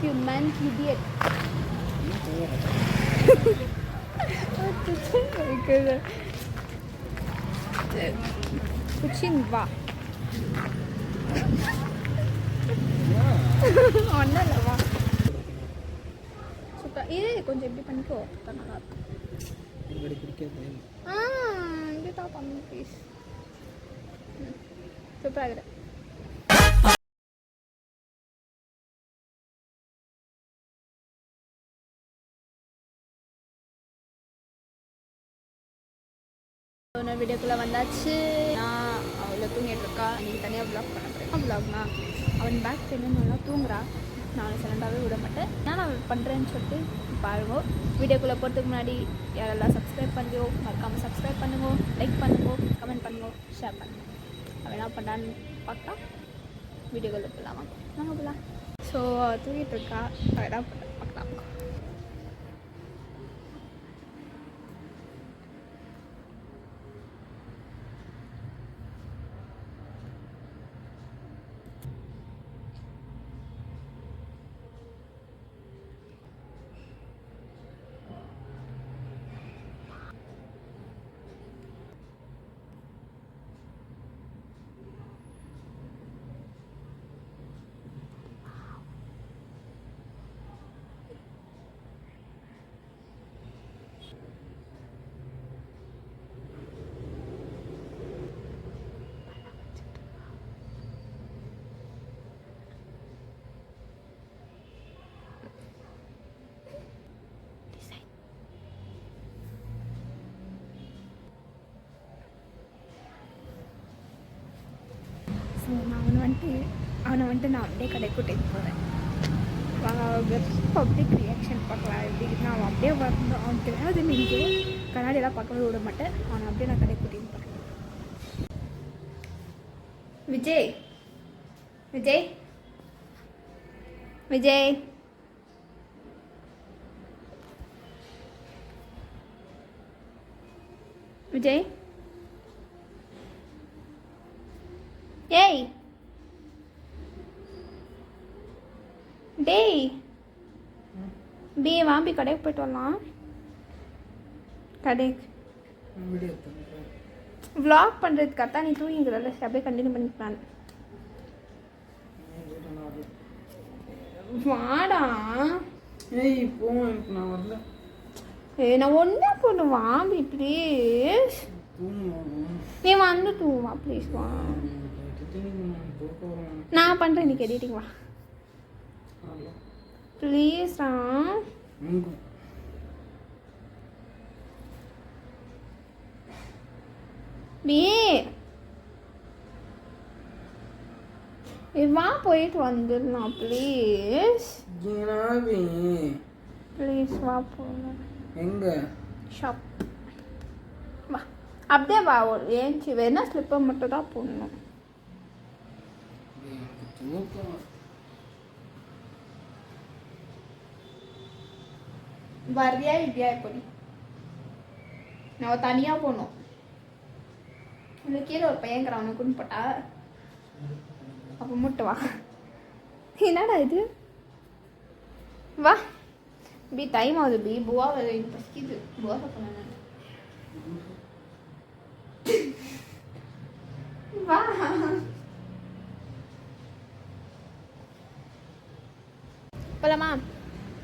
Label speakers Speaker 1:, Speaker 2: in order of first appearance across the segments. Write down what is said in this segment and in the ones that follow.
Speaker 1: you man idiot. Kucing வா ஒன்றும் இல்லை வா சூப்பர் இது கொஞ்சம் எப்படி பண்ணிக்கோ நல்லா இருக்கும் இப்படி தான் பண்ணு ப்ளீஸ் சூப்பராக இருக்குது இன்னொரு வீடியோக்குள்ளே வந்தாச்சு நான் அவளை தூங்கிட்டு இருக்கா நீங்கள் தனியாக வ்ளாக் பண்ண போகிறேன் வ்ளாக்னா அவன் பேக் பெண்ணு நல்லா தூங்குறா நான் சைலண்டாகவே விட மாட்டேன் நான் அவள் பண்ணுறேன்னு சொல்லிட்டு பாருங்க வீடியோக்குள்ளே போகிறதுக்கு முன்னாடி யாரெல்லாம் சப்ஸ்கிரைப் பண்ணுறோ மறக்காமல் சப்ஸ்கிரைப் பண்ணுங்க லைக் பண்ணுங்க கமெண்ட் பண்ணுங்க ஷேர் பண்ணுங்க அவள் என்ன பண்ணான்னு பார்க்கலாம் வீடியோக்குள்ளே போகலாம் வாங்க போகலாம் ஸோ தூங்கிட்டு இருக்கா அவள் என்ன பண்ண பார்க்கலாம் ஸோ நான் அவனை வந்துட்டு நான் அப்படியே கடை கூட்டிகிட்டு போகிறேன் பப்ளிக் ரியாக்ஷன் பார்க்கலாம் எப்படின்னா அவன் அப்படியே வரணும் அவன் தெரியாது நீங்கள் கண்ணாடியெல்லாம் பார்க்கவே விட மாட்டேன் அவனை அப்படியே நான் கடை கூட்டிகிட்டு போகிறேன் விஜய் விஜய் விஜய் விஜய் ஏய் டேய் பி வாம்பி கடைக்கு போய்ட்டு வரலாம் கடைக்கு வ்ளாக் பண்ணுறதுக்காக தான் நீ தூங்கிக்கிறல்ல அப்படியே கண்டினியூ பண்ணிக்கலாம் வாடா
Speaker 2: ஏய் போ நான் வரல
Speaker 1: நான் ஒன்றே பொண்ணு வாம்பி ப்ளீஸ் நீ வந்து தூங்குவா ப்ளீஸ் வா நான் பண்ணுறேன் இன்னைக்கு எடிட்டிங் வா ப்ளீஸ்டா பி வா போயிட்டு வந்துடலாம் ப்ளீஸ் ப்ளீஸ் வா போகலாம்
Speaker 2: எங்க
Speaker 1: ஷாப் வா அப்படியே வா ஏஞ்சி வேணா ஸ்லிப்பர் மட்டும் தான் போடணும் வரியா இல்லையா இப்படி நான் தனியாக போகணும் இந்த கீழே ஒரு பையங்கிற அவனுக்குன்னு போட்டா அப்போ முட்டை வா என்னடா இது வா பி டைம் ஆகுது பி புவா பசிக்குது புவா சாப்பிடலாம் வா போலாமா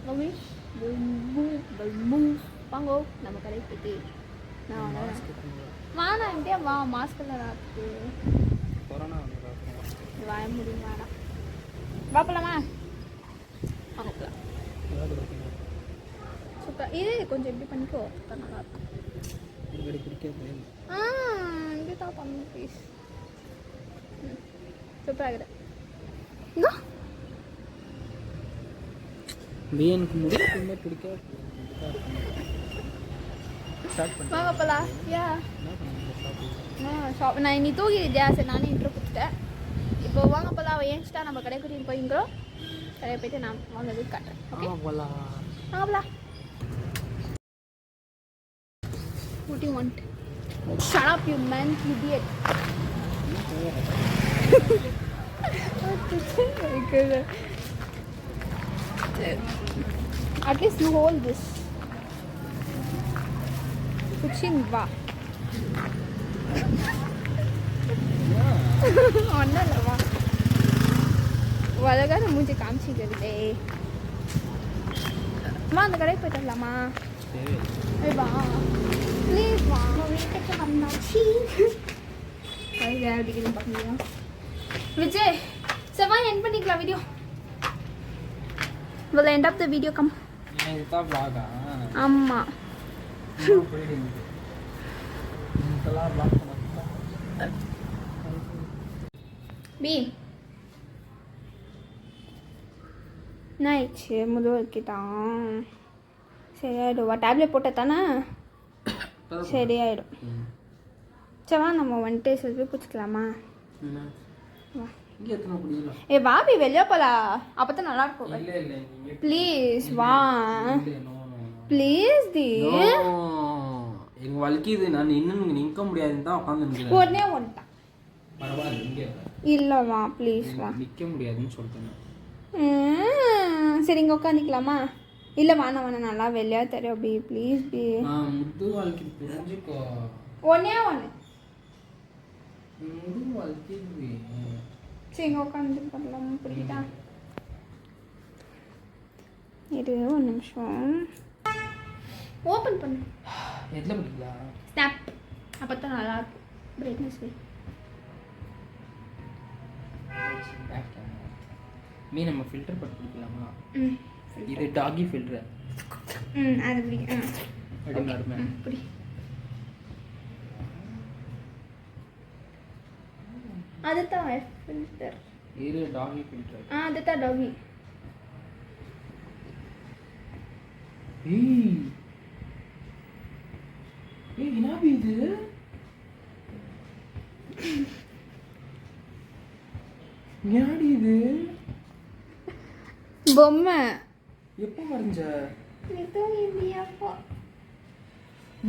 Speaker 1: மம்மிஷ் வாங்கோ நம்ம கடைக்கு போயிட்டு நான் வானா எப்படியா வா மாஸ்கில் இருக்கு வாய முடியும் வேணாம் வா போலாமா வாங்க போகலாம் சூப்பர் இது கொஞ்சம் எப்படி பண்ணிக்கோ நல்லா இருக்கும் இப்படி தான் பண்ணு ப்ளீஸ் சூப்பராக இருக்குது
Speaker 2: பிஎனுக்கு முடிய பிடிக்க
Speaker 1: வாங்க போகலாம் யா ஷாப் நான் இன்னி தூங்கிடுதியா சரி நானே இன்ட்ரோ கொடுத்துட்டேன் இப்போ வாங்க போகலாம் அவள் ஏன்ஸ்டா நம்ம கடை கூட்டின்னு போய்ங்கிறோம் கடையை போய்ட்டு நான் வாங்க காட்டுறேன் ஓகே
Speaker 2: போகலாம்
Speaker 1: வாங்க போகலாம் What do you want? Shut up, you man, idiot. At least you hold this. Kuchin va. ஒன்றும் வா அழகான மூஞ்சி காமிச்சிக்கிறதே. அம்மா அந்த கடைக்கு போயிட்டு வரலாமா? வா ப்ளீஸ் வா. வீட்டுக்கு வந்தாச்சு. வேறு அடிக்கணும் பார்க்கலையா விஜய்? செவ்வாய் என் பண்ணிக்கலாம் video. will end up the video come.
Speaker 2: இதுதான் vlog
Speaker 1: ஆமா
Speaker 2: இதெல்லாம் vlog பண்ணா
Speaker 1: பி நைச்சு முதல் வைக்கிட்டான். சரியாயிடுவா? டேப்லெட் போட்ட தானே சரியாயிடும். சவா நம்ம வந்துட்டு செல்ஃபி பிடிச்சிக்கலாமா? வா
Speaker 2: இங்கே எத்தனை பிடிக்கலாம்?
Speaker 1: ஏ வாபி வெளியே போலாம், அப்போ தான் நல்லா இருக்கும்.
Speaker 2: இல்லை இல்லை நீங்கள்
Speaker 1: ப்ளீஸ் வா
Speaker 2: இல்லை நோ
Speaker 1: ப்ளீஸ் தி.
Speaker 2: எனக்கு வலிக்குது, நான் இன்னும் நிற்க முடியாதுன்னு தான் உட்காந்துருக்கேன்.
Speaker 1: உடனே வந்துட்டான்.
Speaker 2: பரவாயில்ல இங்கே
Speaker 1: இல்லை வா ப்ளீஸ் வா.
Speaker 2: நிற்க முடியாதுன்னு சொல்லிட்டேன்.
Speaker 1: சரி இங்கே உட்காந்துக்கலாமா? இல்லை வேணாம் வேணாம், நல்லா வெளியாக தெரியும் பி ப்ளீஸ் பி.
Speaker 2: முது வலிக்குது புரிஞ்சுக்கோ.
Speaker 1: ஒன்னே ஒன்று.
Speaker 2: முது வலிக்குது.
Speaker 1: சரி இங்கே உட்காந்து பண்ணலாம் புரியுதா? இது ஒரு நிமிஷம் ஓப்பன் பண்ணு.
Speaker 2: எதில் பண்ணிக்கலாம்?
Speaker 1: ஸ்னாப் அப்போ தான் நல்லா இருக்கும். பிரைட்னஸ்
Speaker 2: மீ நம்ம ஃபில்டர் போட்டு பிடிக்கலாமா?
Speaker 1: ம்
Speaker 2: இது டாகி ஃபில்டர்.
Speaker 1: அது பிடிக்கும்.
Speaker 2: அப்படின்னு அருமை.
Speaker 1: பிடி. அதுதான் ஃபில்டர்.
Speaker 2: இது டாகி ஃபில்டர்.
Speaker 1: அதுதான் டாகி.
Speaker 2: ஏய் ஏய் என்னது இது? என்னடி இது?
Speaker 1: பொம்மை.
Speaker 2: எப்போ வரைஞ்ச?
Speaker 1: இது இந்தியாப்பா.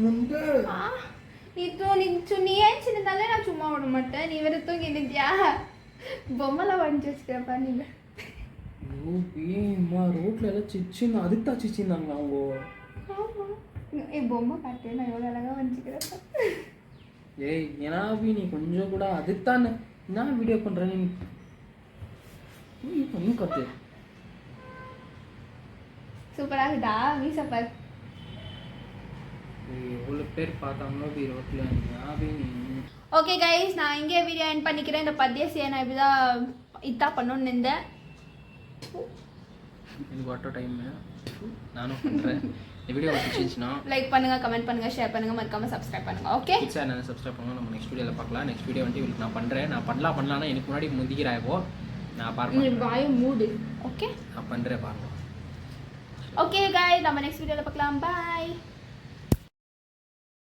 Speaker 2: முண்டை.
Speaker 1: இது நீ ஏன் சின்னதாலே நான் சும்மா விட மாட்டேன். நீ வேற தூங்கி நிந்தியா? பொம்மைலாம் வரைஞ்சி வச்சுக்கிறப்பா நீங்க.
Speaker 2: ஐயோ ஏம்மா ரோட்ல எல்லாம் சிச்சின்னு அதுக்கு தான் சிச்சின்னாங்க அவங்க.
Speaker 1: ஆமாம் பொம்மை காட்டு, நான் எவ்வளோ அழகாக வரைஞ்சிக்கிறப்ப.
Speaker 2: ஏய் ஏனாபி நீ கொஞ்சம் கூட அதுதான் என்ன வீடியோ பண்ணுறேன்னு நீ பண்ணி கற்று.
Speaker 1: சூப்பராகுதா மீசப்பர்?
Speaker 2: எவ்வளோ பேர் பார்த்தாங்களோ அப்படி ரோட்டில் ஆபி.
Speaker 1: ஓகே கைஸ், நான் இங்கே வீடியோ எண்ட் பண்ணிக்கிறேன். இந்த பத்தியசியை நான் இப்படிதான் இதான் பண்ணணும்னு இருந்தேன்.
Speaker 2: எனக்கு வாட்டோ டைம் நானும் பண்ணுறேன். இந்த வீடியோ பிடிச்சிருந்துச்சுன்னா
Speaker 1: லைக் பண்ணுங்க, கமெண்ட் பண்ணுங்க, ஷேர் பண்ணுங்க, மறக்காம சப்ஸ்கிரைப் பண்ணுங்க. ஓகே
Speaker 2: சார் நான் சப்ஸ்கிரைப் பண்ணுவோம். நம்ம நெக்ஸ்ட் வீடியோவில் பார்க்கலாம். நெக்ஸ்ட் வீடியோ வந்துட்டு இவளுக்கு நான் பண்ணுறேன். நான் பண்ணலாம்னா எனக்கு முன்னாடி முந்திக்கிறாயப்போ நான் பாருங்க
Speaker 1: வாய் மூடு. ஓகே
Speaker 2: நான் பண்ணுறேன் பாருங்க.
Speaker 1: ஓகே கைஸ், நம்ம நெக்ஸ்ட் வீடியோவில் பார்க்கலாம். பாய்.